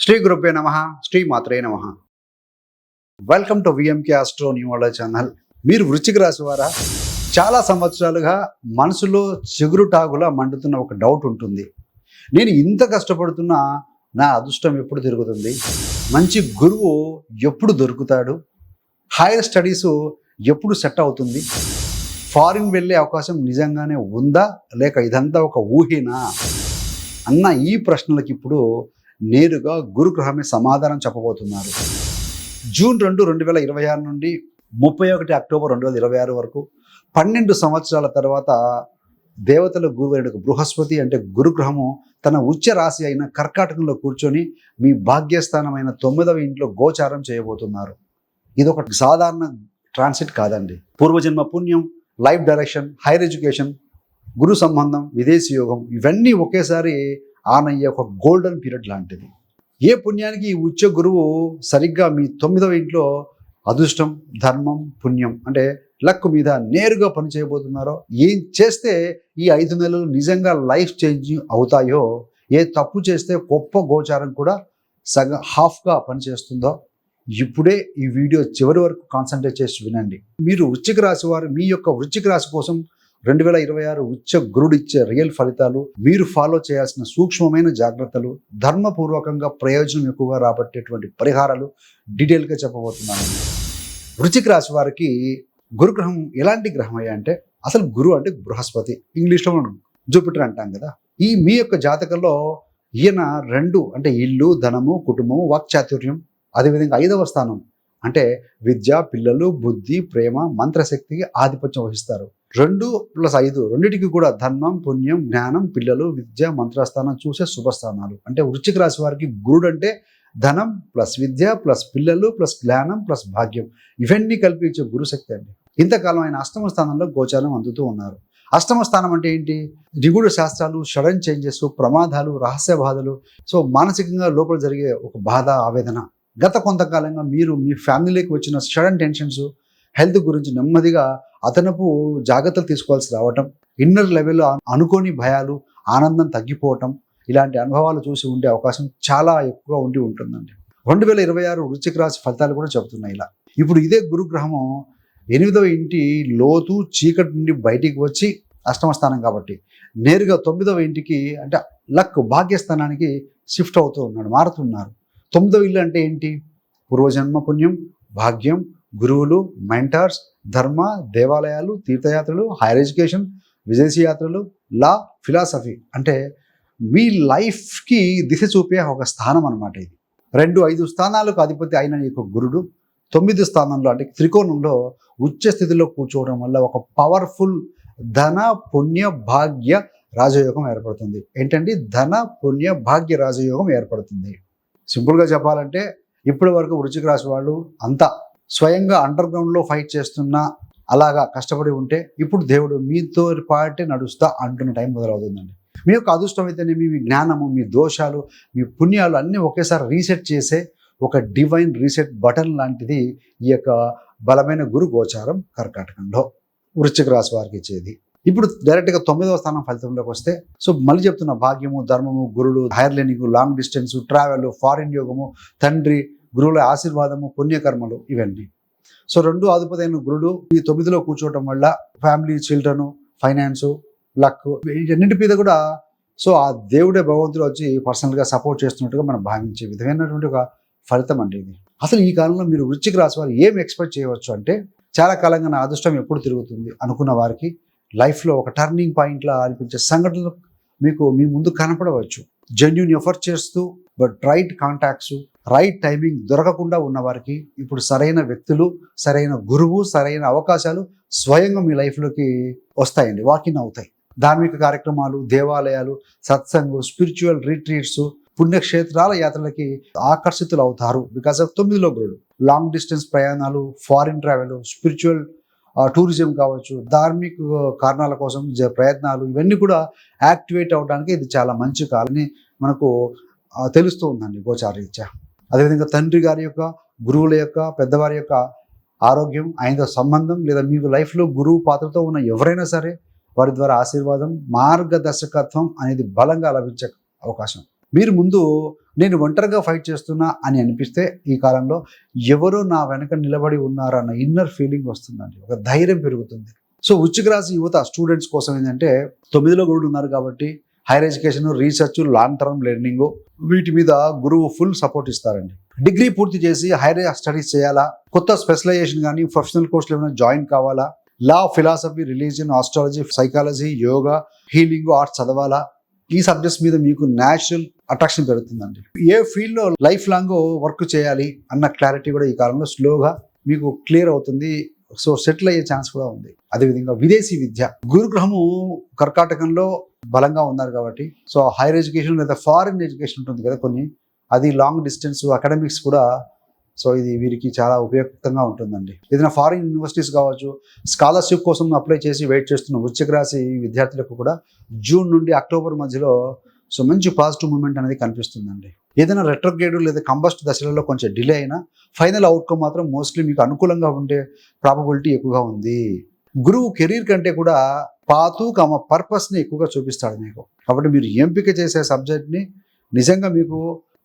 శ్రీ గురుభ్యో నమః. శ్రీ మాత్రే నమః. Welcome to VMK astro numerology channel. మీరు వృశ్చిక రాశి వారా? చాలా సంవత్సరాలుగా మనసులో చిగురుటాగులా మండుతున్న ఒక డౌట్ ఉంటుంది. నేను ఇంత కష్టపడుతున్నా నా అదృష్టం ఎప్పుడు తిరుగుతుంది? మంచి గురువు ఎప్పుడు దొరుకుతాడు? హైయర్ స్టడీస్ ఎప్పుడు సెట్ అవుతుంది? ఫారిన్ వెళ్ళే అవకాశం నిజంగానే ఉందా, లేక ఇదంతా ఒక ఊహేనా అన్న ఈ ప్రశ్నలకు ఇప్పుడు నేరుగా గురుగ్రహమే సమాధానం చెప్పబోతున్నారు. జూన్ 2, 2026 నుండి 31 అక్టోబర్ 2026 వరకు 12 సంవత్సరాల తర్వాత దేవతల గురువైన బృహస్పతి అంటే గురుగ్రహము తన ఉచ్చ రాశి అయిన కర్కాటకంలో కూర్చొని మీ భాగ్యస్థానమైన 9వ ఇంట్లో గోచారం చేయబోతున్నారు. ఇది ఒక సాధారణ ట్రాన్సిట్ కాదండి. పూర్వజన్మ పుణ్యం, లైఫ్ డైరెక్షన్, హైయర్ ఎడ్యుకేషన్, గురు సంబంధం, విదేశీ యోగం ఇవన్నీ ఒకేసారి ఆన్ అయ్యే ఒక గోల్డెన్ పీరియడ్ లాంటిది. ఏ పుణ్యానికి ఈ ఉచ్చ గురువు సరిగ్గా మీ 9వ ఇంట్లో అదృష్టం, ధర్మం, పుణ్యం అంటే లక్ మీద నేరుగా పని చేయబోతున్నారో, ఏం చేస్తే ఈ 5 నెలలు నిజంగా లైఫ్ చేంజింగ్ అవుతాయో, ఏ తప్పు చేస్తే గొప్ప గోచారం కూడా సగం హాఫ్గా పనిచేస్తుందో ఇప్పుడే ఈ వీడియో చివరి వరకు కాన్సన్ట్రేట్ చేసి వినండి. మీరు వృశ్చిక రాశి వారు మీ యొక్క వృశ్చిక రాశి కోసం 2026 ఉచ్చ గురుడు ఇచ్చే రియల్ ఫలితాలు, మీరు ఫాలో చేయాల్సిన సూక్ష్మమైన జాగ్రత్తలు, ధర్మపూర్వకంగా ప్రయోజనం ఎక్కువగా రాబట్టేటువంటి పరిహారాలు డీటెయిల్గా చెప్పబోతున్నాను. వృశ్చిక రాశి వారికి గురుగ్రహం ఎలాంటి గ్రహం అయ్యా అంటే, అసలు గురు అంటే బృహస్పతి, ఇంగ్లీష్లో మనం జూపిటర్ అంటాం కదా. ఈ మీ యొక్క జాతకంలో ఈయన 2 అంటే ఇల్లు, ధనము, కుటుంబము, వాక్చాతుర్యం, అదేవిధంగా 5వ స్థానం అంటే విద్య, పిల్లలు, బుద్ధి, ప్రేమ, మంత్రశక్తికి ఆధిపత్యం వహిస్తారు. 2+5 రెండింటికి కూడా ధర్మం, పుణ్యం, జ్ఞానం, పిల్లలు, విద్య, మంత్రస్థానం చూసే శుభస్థానాలు. అంటే వృశ్చిక రాశి వారికి గురుడు అంటే ధనం ప్లస్ విద్య ప్లస్ పిల్లలు ప్లస్ జ్ఞానం ప్లస్ భాగ్యం, ఇవన్నీ కల్పించే గురుశక్తి అండి. ఇంతకాలం ఆయన అష్టమ స్థానంలో గోచారం అందుతూ ఉన్నారు. అష్టమ స్థానం అంటే ఏంటి? నిగూఢ శాస్త్రాలు, సడన్ చేంజెస్, ప్రమాదాలు, రహస్య బాధలు, సో మానసికంగా లోపల జరిగే ఒక బాధ, ఆవేదన. గత కొంతకాలంగా మీరు మీ ఫ్యామిలీకి వచ్చిన సడన్ టెన్షన్స్, హెల్త్ గురించి నెమ్మదిగా అదనపు జాగ్రత్తలు తీసుకోవాల్సి రావటం, ఇన్నర్ లెవెల్లో అనుకోని భయాలు, ఆనందం తగ్గిపోవటం, ఇలాంటి అనుభవాలు చూసి ఉండే అవకాశం చాలా ఎక్కువ ఉంటుందండి. 2026 వృశ్చిక రాశి ఫలితాలు కూడా చెబుతున్నాయి ఇలా. ఇప్పుడు ఇదే గురుగ్రహము 8వ ఇంటి లోతు చీకటి నుండి బయటికి వచ్చి, అష్టమ స్థానం కాబట్టి నేరుగా 9వ ఇంటికి అంటే లక్ భాగ్యస్థానానికి షిఫ్ట్ అవుతూ ఉన్నాడు, మారుతున్నారు. 9వ ఇల్లు అంటే ఏంటి? పూర్వజన్మ పుణ్యం, భాగ్యం, గురువులు, మెంటర్స్, ధర్మ, దేవాలయాలు, తీర్థయాత్రలు, హైయర్ ఎడ్యుకేషన్, విదేశీ యాత్రలు, లా, ఫిలాసఫీ అంటే మీ లైఫ్కి దిశ చూపే ఒక స్థానం అన్నమాట ఇది. 5 స్థానాలకు అధిపతి అయిన ఈ యొక్క గురుడు 9 స్థానంలో అంటే త్రికోణంలో ఉచ్చ స్థితిలో కూర్చోవడం వల్ల ఒక పవర్ఫుల్ ధన, పుణ్య, భాగ్య రాజయోగం ఏర్పడుతుంది. ఏంటంటే ధన, పుణ్య, భాగ్య రాజయోగం ఏర్పడుతుంది. సింపుల్గా చెప్పాలంటే ఇప్పటి వరకు వృశ్చిక రాశి వాళ్ళు అంతా స్వయంగా అండర్ గ్రౌండ్లో ఫైట్ చేస్తున్నా, అలాగా కష్టపడి ఉంటే ఇప్పుడు దేవుడు మీతో పాటే నడుస్తా అంటున్న టైం మొదలవుతుందండి. మీ యొక్క అదృష్టం అయితేనేమి, మీ జ్ఞానము, మీ దోషాలు, మీ పుణ్యాలు అన్నీ ఒకేసారి రీసెట్ చేసే ఒక డివైన్ రీసెట్ బటన్ లాంటిది ఈ యొక్క బలమైన గురు గోచారం కర్కాటకంలో వృశ్చిక రాశి వారికి ఇచ్చేది. ఇప్పుడు డైరెక్ట్గా 9వ స్థానం ఫలితంలోకి వస్తే, సో మళ్ళీ చెప్తున్న భాగ్యము, ధర్మము, గురుడు, hire learning, long distance, travel, foreign యోగము, తండ్రి, గురువుల ఆశీర్వాదము, పుణ్యకర్మలు ఇవన్నీ. సో 2 అధిపతైన గురుడు ఈ 9లో కూర్చోవటం వల్ల ఫ్యామిలీ, చిల్డ్రన్, ఫైనాన్సు, లక్ వీటన్నింటి మీద కూడా సో ఆ దేవుడే భగవంతుడు వచ్చి పర్సనల్గా సపోర్ట్ చేస్తున్నట్టుగా మనం భావించే విధమైనటువంటి ఒక ఫలితం అండి ఇది. అసలు ఈ కాలంలో మీరు వృశ్చిక రాశి వారు ఏం ఎక్స్పెక్ట్ చేయవచ్చు అంటే, చాలా కాలంగా నా అదృష్టం ఎప్పుడు తిరుగుతుంది అనుకున్న వారికి లైఫ్లో ఒక టర్నింగ్ పాయింట్లా అనిపించే సంఘటనలు మీకు మీ ముందు కనపడవచ్చు. జెన్యూన్ ఎఫర్ట్ చేస్తూ but right contacts, right timing దొరకకుండా ఉన్న వారికి ఇప్పుడు సరైన వ్యక్తులు, సరైన గురువు, సరైన అవకాశాలు స్వయంగా మీ లైఫ్లోకి వస్తాయండి, వాకిన్ అవుతాయి. ధార్మిక కార్యక్రమాలు, దేవాలయాలు, సత్సంగం, స్పిరిచువల్ రిట్రీట్స్, పుణ్యక్షేత్రాల యాత్రలకి ఆకర్షితులు అవుతారు. బికాస్ ఆఫ్ 9లో గురుడు. లాంగ్ డిస్టెన్స్ ప్రయాణాలు, ఫారిన్ ట్రావెల్, స్పిరిచువల్ టూరిజం కావచ్చు, ధార్మిక కారణాల కోసం ప్రయత్నాలు ఇవన్నీ కూడా యాక్టివేట్ అవడానికి ఇది చాలా మంచి కాలని మనకు తెలుస్తూ ఉందండి గోచారరీత్యా. అదేవిధంగా తండ్రి గారి యొక్క, గురువుల యొక్క, పెద్దవారి యొక్క ఆరోగ్యం, ఆయనతో సంబంధం లేదా మీకు లైఫ్లో గురువు పాత్రతో ఉన్న ఎవరైనా సరే వారి ద్వారా ఆశీర్వాదం, మార్గదర్శకత్వం అనేది బలంగా లభించే అవకాశం. మీరు ముందు నేను ఒంటరిగా ఫైట్ చేస్తున్నా అని అనిపిస్తే ఈ కాలంలో ఎవరో నా వెనక నిలబడి ఉన్నారన్న ఇన్నర్ ఫీలింగ్ వస్తుందండి, ఒక ధైర్యం పెరుగుతుంది. సో వృశ్చిక రాశి యువత స్టూడెంట్స్ కోసం ఏంటంటే 9లో గురుడు ఉన్నారు కాబట్టి higher education, research, long term learning వీటి మీద గురువు ఫుల్ సపోర్ట్ ఇస్తారండి. డిగ్రీ పూర్తి చేసి హైయర్ స్టడీస్ చేయాలా, కొత్త స్పెషలైజేషన్ కానీ ప్రొఫెషనల్ కోర్సులు ఏమైనా జాయిన్ కావాలా, law, philosophy, religion, astrology, psychology, yoga, healing, arts చదవాలా, ఈ సబ్జెక్ట్స్ మీద మీకు న్యాచురల్ అట్రాక్షన్ పెరుగుతుందండి. ఏ ఫీల్డ్లో లైఫ్ లాంగ్ వర్క్ చేయాలి అన్న క్లారిటీ కూడా ఈ కాలంలో స్లోగా మీకు క్లియర్ అవుతుంది. సో సెటిల్ అయ్యే ఛాన్స్ కూడా ఉంది. అదేవిధంగా విదేశీ విద్య, గురుగ్రహము కర్కాటకంలో బలంగా ఉన్నారు కాబట్టి సో హైయర్ ఎడ్యుకేషన్ లేదా ఫారిన్ ఎడ్యుకేషన్ ఉంటుంది కదా కొన్ని, అది లాంగ్ డిస్టెన్స్ అకాడమిక్స్ కూడా సో ఇది వీరికి చాలా ఉపయుక్తంగా ఉంటుందండి. ఏదైనా ఫారిన్ యూనివర్సిటీస్ కావచ్చు, స్కాలర్షిప్ కోసం అప్లై చేసి వెయిట్ చేస్తున్న వృశ్చిక రాశి విద్యార్థులకు కూడా జూన్ నుండి అక్టోబర్ మధ్యలో సో మంచి పాజిటివ్ మూమెంట్ అనేది కనిపిస్తుందండి. ఏదైనా రెట్రోగ్రేడ్ లేదా కంబస్ట్ దశలలో కొంచెం డిలే అయినా ఫైనల్ అవుట్కమ్ మాత్రం మోస్ట్లీ మీకు అనుకూలంగా ఉండే ప్రాబబిలిటీ ఎక్కువగా ఉంది. గురువు కెరీర్ కంటే కూడా పాతు పర్పస్ని ఎక్కువగా చూపిస్తాడు మీకు. కాబట్టి మీరు ఎంపిక చేసే సబ్జెక్ట్ని నిజంగా మీకు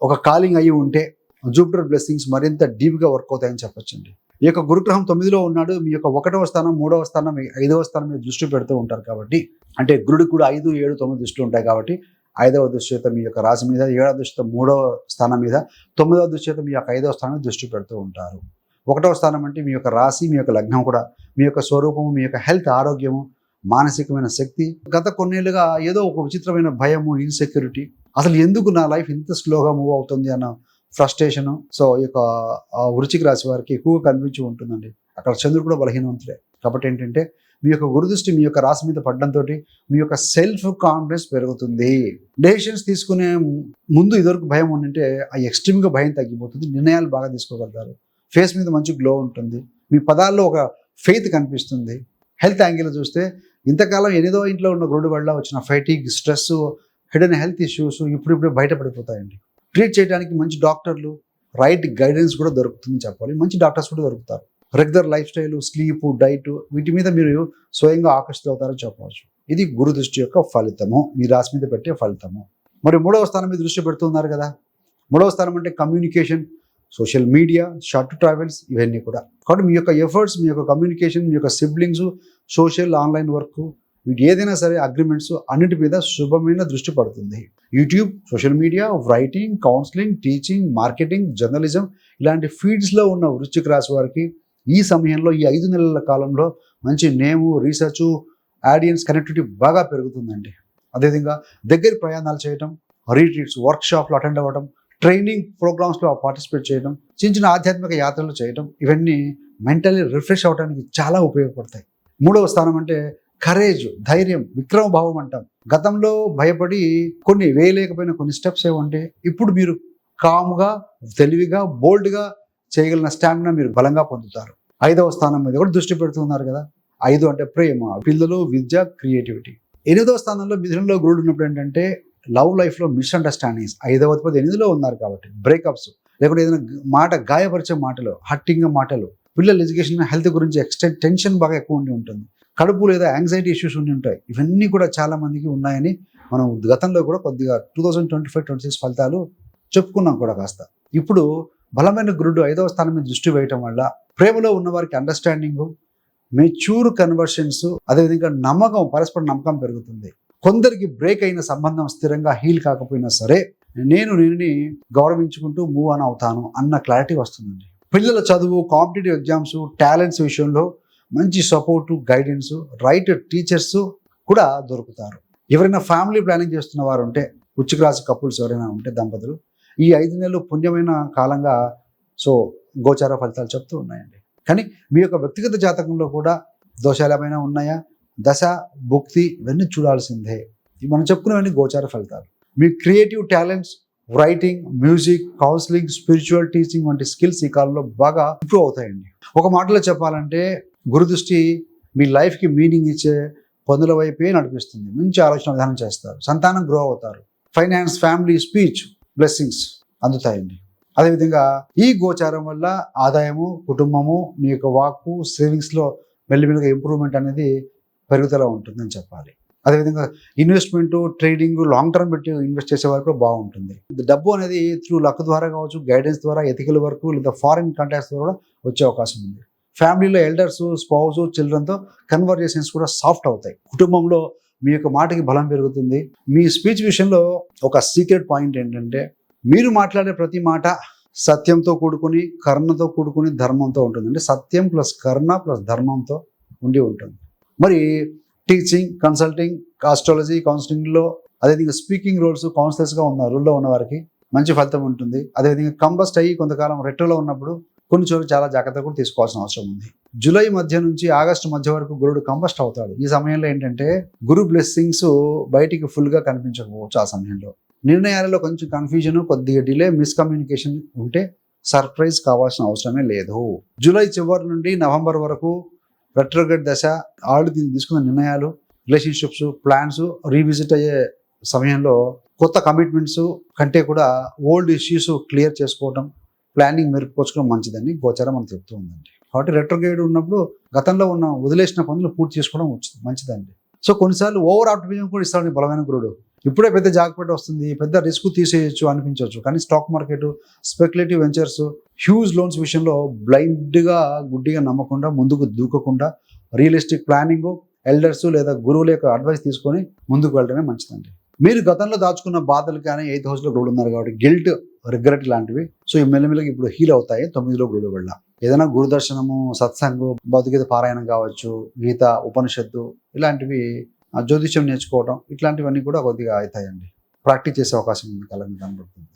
ఒక కాలింగ్ అయ్యి ఉంటే జూపిటర్ బ్లెస్సింగ్స్ మరింత డీప్గా వర్క్ అవుతాయని చెప్పొచ్చండి. ఈ యొక్క గురుగ్రహం 9లో ఉన్నాడు. మీ యొక్క 1వ స్థానం, 3వ స్థానం, 5వ స్థానం మీద దృష్టి పెడుతూ ఉంటారు కాబట్టి, అంటే గురుడికి కూడా 5, 7, 9 దృష్టిలు ఉంటాయి కాబట్టి 5వ దృష్టి మీ యొక్క రాశి మీద, 7వ దృష్టి 3వ స్థానం మీద, 9వ దృష్టి మీ యొక్క 5వ స్థానం దృష్టి పెడుతూ ఉంటారు. 1వ స్థానం అంటే మీ యొక్క రాశి, మీ యొక్క లగ్నం కూడా, మీ యొక్క స్వరూపము, మీ యొక్క హెల్త్, ఆరోగ్యము, మానసికమైన శక్తి. గత కొన్నేళ్లుగా ఏదో ఒక విచిత్రమైన భయము, ఇన్సెక్యూరిటీ, అసలు ఎందుకు నా లైఫ్ ఇంత స్లోగా మూవ్ అవుతుంది అన్న ఫ్రస్ట్రేషను సో ఈ యొక్క వృశ్చిక రాశి వారికి ఎక్కువగా కనిపించి ఉంటుందండి. అక్కడ చంద్రుడు కూడా బలహీనవంతుడే కాబట్టి ఏంటంటే మీ యొక్క గురుదృష్టి మీ యొక్క రాశి మీద పడడంతో మీ యొక్క సెల్ఫ్ కాన్ఫిడెన్స్ పెరుగుతుంది. డెసిషన్స్ తీసుకునే ముందు ఇదివరకు భయం ఉండింటే ఆ ఎక్స్ట్రీమ్గా భయం తగ్గిపోతుంది. నిర్ణయాలు బాగా తీసుకోగలుగుతారు. ఫేస్ మీద మంచి గ్లో ఉంటుంది. మీ పదాల్లో ఒక ఫెయిత్ కనిపిస్తుంది. హెల్త్ యాంగిల్ చూస్తే ఇంతకాలం ఎనిదో ఇంట్లో ఉన్న గురుడు వల్ల వచ్చిన fighting, stress, hidden health issues ఇప్పుడిప్పుడే బయటపడిపోతాయండి. ట్రీట్ చేయడానికి మంచి డాక్టర్లు, రైట్ గైడెన్స్ కూడా దొరుకుతుందని చెప్పాలి. మంచి డాక్టర్స్ కూడా దొరుకుతారు. Regular life style, sleep, diet వీటి మీద మీరు స్వయంగా ఆకర్షితులవుతారని చెప్పవచ్చు. ఇది గురు దృష్టి యొక్క ఫలితము, మీ రాశి మీద పెట్టే ఫలితము. మరి 3వ స్థానం మీద దృష్టి పెడుతున్నారు కదా. 3వ స్థానం అంటే communication, social media, short travels ఇవన్నీ కూడా. కాబట్టి మీ యొక్క ఎఫర్ట్స్, మీ యొక్క కమ్యూనికేషన్, మీ యొక్క సిబ్లింగ్స్, సోషల్, ఆన్లైన్ వర్క్ వీటి ఏదైనా సరే అగ్రిమెంట్స్ అన్నిటి మీద శుభమైన దృష్టి పడుతుంది. YouTube, social media, writing, counselling, teaching, marketing, journalism ఇలాంటి ఫీల్డ్స్లో ఉన్న వృశ్చిక రాశి వారికి ఈ సమయంలో ఈ 5 నెలల కాలంలో మంచి నేము, రీసెర్చ్, ఆడియన్స్ కనెక్టివిటీ బాగా పెరుగుతుందండి. అదేవిధంగా దగ్గర ప్రయాణాలు చేయడం, రీట్రీట్స్, వర్క్షాప్లు అటెండ్ అవ్వడం, ట్రైనింగ్ ప్రోగ్రామ్స్లో పార్టిసిపేట్ చేయడం, చిన్న చిన్న ఆధ్యాత్మిక యాత్రలు చేయడం ఇవన్నీ మెంటల్లీ రిఫ్రెష్ అవ్వడానికి చాలా ఉపయోగపడతాయి. 3వ స్థానం అంటే కరేజ్, ధైర్యం, విక్రమ భావం అంటాం. గతంలో భయపడి కొన్ని వేయలేకపోయిన కొన్ని స్టెప్స్ ఏమంటే ఇప్పుడు మీరు కామ్గా, తెలివిగా, బోల్డ్గా చేయగలిగిన స్టామినా మీరు బలంగా పొందుతారు. 5వ స్థానం మీద కూడా దృష్టి పెడుతున్నారు కదా. 5 అంటే ప్రేమ, పిల్లలు, విద్య, క్రియేటివిటీ. 8వ స్థానంలో మిథునంలో గురుడు ఉన్నప్పుడు ఏంటంటే లవ్ లైఫ్లో మిస్అండర్స్టాండింగ్స్. 5వ అధిపతి 8లో ఉన్నారు కాబట్టి బ్రేకప్స్, లేకుంటే ఏదైనా మాట గాయపరిచే మాటలు, హట్టింగ్ మాటలు, పిల్లల ఎడ్యుకేషన్, హెల్త్ గురించి టెన్షన్ బాగా ఎక్కువ ఉండి ఉంటుంది. కడుపు లేదా యాంగ్జైటీ ఇష్యూస్ ఉండి ఉంటాయి. ఇవన్నీ కూడా చాలా మందికి ఉన్నాయని మనం గతంలో కూడా కొద్దిగా 2025-26 ఫలితాలు చెప్పుకున్నాం కూడా కాస్త. ఇప్పుడు బలమైన గురుడు 5వ స్థానం మీద దృష్టి వేయటం వల్ల ప్రేమలో ఉన్న వారికి అండర్స్టాండింగ్, మెచ్యూర్ కన్వర్షన్స్, అదేవిధంగా నమ్మకం, పరస్పర నమ్మకం పెరుగుతుంది. కొందరికి బ్రేక్ అయిన సంబంధం స్థిరంగా హీల్ కాకపోయినా సరే నేనుని గౌరవించుకుంటూ మూవ్ ఆన్ అవుతాను అన్న క్లారిటీ వస్తుందండి. పిల్లల చదువు, కాంపిటేటివ్ ఎగ్జామ్స్, టాలెంట్స్ విషయంలో మంచి సపోర్టు, గైడెన్స్, రైట్ టీచర్స్ కూడా దొరుకుతారు. ఎవరైనా ఫ్యామిలీ ప్లానింగ్ చేస్తున్న వారు ఉంటే, వృశ్చిక రాశి కపుల్స్ ఎవరైనా ఉంటే దంపతులు, ఈ 5 నెలలు పుణ్యమైన కాలంగా సో గోచార ఫలితాలు చెప్తూ ఉన్నాయండి. కానీ మీ యొక్క వ్యక్తిగత జాతకంలో కూడా దోషాలు ఏమైనా ఉన్నాయా, దశ, భుక్తి ఇవన్నీ చూడాల్సిందే. మనం చెప్పుకునేవన్నీ గోచార ఫలితాలు. మీ creative talents, writing, music, counselling, spiritual teaching వంటి స్కిల్స్ ఈ కాలంలో బాగా ఇంప్రూవ్ అవుతాయండి. ఒక మాటలో చెప్పాలంటే గురుదృష్టి మీ లైఫ్కి మీనింగ్ ఇచ్చే పనుల వైపే నడిపిస్తుంది. మంచి ఆలోచన విధానం చేస్తారు. సంతానం గ్రో అవుతారు. ఫైనాన్స్, ఫ్యామిలీ, స్పీచ్ బ్లెస్సింగ్స్ అందుతాయండి. అదేవిధంగా ఈ గోచారం వల్ల ఆదాయము, కుటుంబము, మీ యొక్క వాక్కు, సేవింగ్స్లో మెల్లిమెల్లిగా ఇంప్రూవ్మెంట్ అనేది పెరుగుదల ఉంటుందని చెప్పాలి. అదేవిధంగా ఇన్వెస్ట్మెంట్, ట్రేడింగ్, లాంగ్ టర్మ్ పెట్టి ఇన్వెస్ట్ చేసే వరకు బాగుంటుంది. డబ్బు అనేది త్రూ లక్ ద్వారా కావచ్చు, గైడెన్స్ ద్వారా, ఎథికల్ వరకు లేదా ఫారిన్ కాంటాక్ట్స్ ద్వారా కూడా వచ్చే అవకాశం ఉంది. ఫ్యామిలీలో ఎల్డర్స్, స్పౌస్, చిల్డ్రన్తో కన్వర్జేషన్స్ కూడా సాఫ్ట్ అవుతాయి. కుటుంబంలో మీ యొక్క మాటకి బలం పెరుగుతుంది. మీ స్పీచ్ విషయంలో ఒక సీక్రెట్ పాయింట్ ఏంటంటే, మీరు మాట్లాడే ప్రతి మాట సత్యంతో కూడుకుని, కరుణతో కూడుకుని, ధర్మంతో ఉంటుంది. అంటే సత్యం ప్లస్ కరుణ ప్లస్ ధర్మంతో ఉండి ఉంటుంది. మరి టీచింగ్, కన్సల్టింగ్, ఆస్ట్రాలజీ, కౌన్సిలింగ్లో, అదేవిధంగా స్పీకింగ్ రోల్స్, కౌన్సిలర్స్గా ఉన్న రూల్లో ఉన్న వారికి మంచి ఫలితం ఉంటుంది. అదేవిధంగా కంబస్ట్ అయ్యి కొంతకాలం రెట్రోలో ఉన్నప్పుడు కొన్ని చోట్ల చాలా జాగ్రత్త కూడా తీసుకోవాల్సిన అవసరం ఉంది. జూలై మధ్య నుంచి ఆగస్టు మధ్య వరకు గురుడు కంబస్ట్ అవుతాడు. ఈ సమయంలో ఏంటంటే గురు బ్లెస్సింగ్స్ బయటికి ఫుల్గా కనిపించకపోవచ్చు. ఆ సమయంలో నిర్ణయాలలో కొంచెం కన్ఫ్యూజన్, కొద్దిగా డిలే, మిస్కమ్యూనికేషన్ ఉంటే సర్ప్రైజ్ కావాల్సిన అవసరమే లేదు. జూలై చివరి నుండి నవంబర్ వరకు రెట్రోగ్రేడ్ దశ, తీసుకున్న నిర్ణయాలు, రిలేషన్షిప్స్, ప్లాన్స్ రీవిజిట్ అయ్యే సమయంలో కొత్త కమిట్మెంట్స్ కంటే కూడా ఓల్డ్ ఇష్యూస్ క్లియర్ చేసుకోవడం, ప్లానింగ్ మెరుగుపరచుకోవడం మంచిదని గోచారం మనకు చెప్తూ ఉందండి. కాబట్టి రెట్రోగ్రేడ్ ఉన్నప్పుడు గతంలో ఉన్న వదిలేసిన పనులు పూర్తి చేసుకోవడం మంచిదండి. సో కొన్నిసార్లు ఓవర్ ఆప్టిమిజం కూడా ఇస్తాడు బలమైన గురుడు. ఇప్పుడే పెద్ద జాగ్రత్త వస్తుంది, పెద్ద రిస్క్ తీసేయచ్చు అనిపించవచ్చు, కానీ stock market, speculative ventures, huge loans విషయంలో బ్లైండ్గా గుడ్డిగా నమ్మకుండా, ముందుకు దూకకుండా రియల్ ఎస్టేట్ ప్లానింగ్, ఎల్డర్స్ లేదా గురువుల యొక్క అడ్వైస్ తీసుకొని ముందుకు వెళ్ళడమే మంచిదండి. మీరు గతంలో దాచుకున్న బాధలు కానీ 8th హౌస్లో గురుడు ఉన్నారు కాబట్టి గిల్ట్, రిగ్రెట్ లాంటివి సో ఈ మెల్లమెల్లగా ఇప్పుడు హీల్ అవుతాయి 9లో గురుడు వల్ల. ఏదైనా గురుదర్శనము, సత్సంగం, భౌతికత పారాయణం కావచ్చు, గీత, ఉపనిషత్తు ఇలాంటివి, జ్యోతిష్యం నేర్చుకోవడం ఇట్లాంటివన్నీ కూడా కొద్దిగా అవుతాయండి. ప్రాక్టీస్ చేసే అవకాశం ఉంది, కళ్ళని కనబడుతుంది.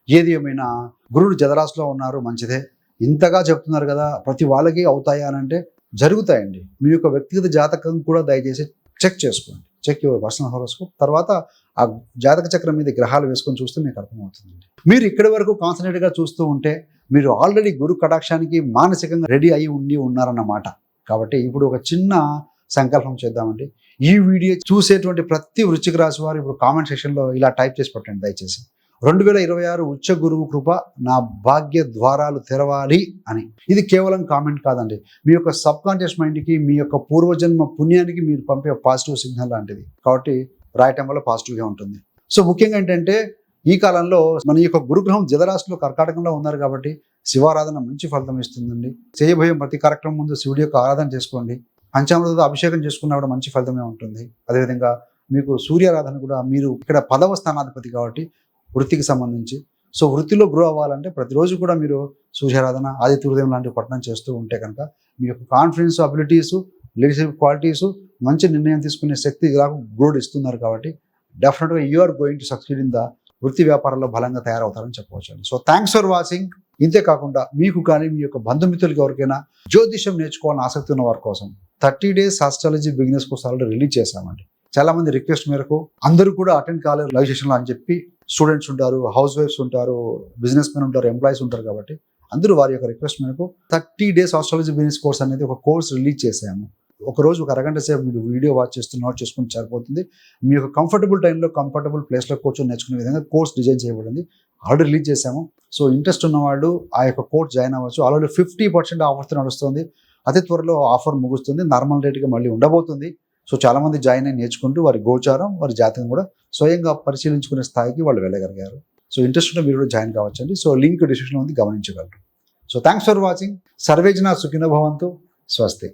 ఏది ఏమైనా గురుడు జలరాశిలో ఉన్నారు, మంచిదే. ఇంతగా చెప్తున్నారు కదా ప్రతి వాళ్ళకి అవుతాయా అని అంటే జరుగుతాయండి. మీ యొక్క వ్యక్తిగత జాతకం కూడా దయచేసి చెక్ చేసుకోండి. Check your personal horoscope. తర్వాత ఆ జాతక చక్రం మీద గ్రహాలు వేసుకొని చూస్తే మీకు అర్థమవుతుందండి. మీరు ఇక్కడి వరకు కాన్సన్ట్రేట్గా చూస్తూ ఉంటే మీరు ఆల్రెడీ గురు కటాక్షానికి మానసికంగా రెడీ అయి ఉన్నారన్నమాట. కాబట్టి ఇప్పుడు ఒక చిన్న సంకల్పం చేద్దామండి. ఈ వీడియో చూసేటువంటి ప్రతి వృశ్చిక రాశి వారు ఇప్పుడు కామెంట్ సెక్షన్లో ఇలా టైప్ చేసి పెట్టండి దయచేసి, 2026 ఉచ్చ గురువు కృప నా భాగ్య ద్వారాలు తెరవాలి అని. ఇది కేవలం కామెంట్ కాదండి, మీ యొక్క సబ్ కాన్షియస్ మైండ్కి, మీ యొక్క పూర్వజన్మ పుణ్యానికి మీరు పంపే పాజిటివ్ సిగ్నల్ లాంటిది. కాబట్టి రాయటం వల్ల పాజిటివ్గా ఉంటుంది. సో ముఖ్యంగా ఏంటంటే ఈ కాలంలో మన యొక్క గురుగ్రహం జలరాశిలో కర్కాటకంలో ఉన్నారు కాబట్టి శివారాధన మంచి ఫలితం ఇస్తుందండి. చేయబోయే ప్రతి కార్యక్రమం ముందు శివుడి యొక్క ఆరాధన చేసుకోండి. పంచామృతంతో అభిషేకం చేసుకున్నా కూడా మంచి ఫలితమే ఉంటుంది. అదేవిధంగా మీకు సూర్యారాధన కూడా, మీరు ఇక్కడ 10వ స్థానాధిపతి కాబట్టి వృత్తికి సంబంధించి, సో వృత్తిలో గ్రో అవ్వాలంటే ప్రతిరోజు కూడా మీరు సూర్యారాధన, ఆదిత్య హృదయం లాంటి పఠనం చేస్తూ ఉంటే కనుక మీ యొక్క కాన్ఫిడెన్స్, అబిలిటీసు, లీడర్షిప్ క్వాలిటీసు, మంచి నిర్ణయం తీసుకునే శక్తి గురుడు ఇస్తున్నారు. కాబట్టి డెఫినెట్గా you are going to succeed in the వృత్తి వ్యాపారంలో బలంగా తయారవుతారని చెప్పవచ్చు అండి. So thanks for watching. ఇంతే కాకుండా మీకు కానీ మీ యొక్క బంధుమిత్రులకి ఎవరికైనా జ్యోతిష్యం నేర్చుకోవాలని ఆసక్తి ఉన్న వారి కోసం 30 days astrology beginners course already release చేశామండి. చాలా మంది రిక్వెస్ట్ మేరకు అందరూ కూడా అటెండ్ కాలేదు లైవ్ సెషన్లో అని చెప్పి, స్టూడెంట్స్ ఉంటారు, హౌస్ వైఫ్స్ ఉంటారు, బిజినెస్ మెన్ ఉంటారు, ఎంప్లాయీస్ ఉంటారు. కాబట్టి అందరూ వారి యొక్క రిక్వెస్ట్ మేరకు 30 days ఆస్ట్రాలజీ బిగినర్స్ కోర్స్ అనేది ఒక కోర్స్ రిలీజ్ చేశాము. ఒకరోజు ఒక అరగంట సేపు మీరు వీడియో వాచ్ చేస్తూ నోట్ చేసుకుని సరిపోతుంది. మీ యొక్క కంఫర్టబుల్ టైంలో, కంఫర్టబుల్ ప్లేస్లో కూర్చొని నేర్చుకునే విధంగా కోర్స్ డిజైన్ చేయబడింది. ఆల్రెడీ రిలీజ్ చేశాము. సో ఇంట్రెస్ట్ ఉన్నవాళ్ళు ఆ యొక్క కోర్స్ జాయిన్ అవ్వచ్చు. ఆల్రెడీ 50% ఆఫర్తో నడుస్తుంది. అతి త్వరలో ఆఫర్ ముగుస్తుంది. నార్మల్ రేట్గా మళ్ళీ ఉండబోతుంది. సో చాలామంది జాయిన్ అయ్యి నేర్చుకుంటూ వారి గోచారం, వారి జాతకం కూడా స్వయంగా పరిశీలించుకునే స్థాయికి వాళ్ళు వెళ్ళగలిగారు. సో ఇంట్రెస్ట్ ఉన్న మీరు కూడా జాయిన్ కావచ్చండి. సో లింక్ డిస్క్రిప్షన్లో ఉంది, గమనించగలరు. So thanks for watching. సర్వేజన సుఖినో భవంతు. స్వస్తి.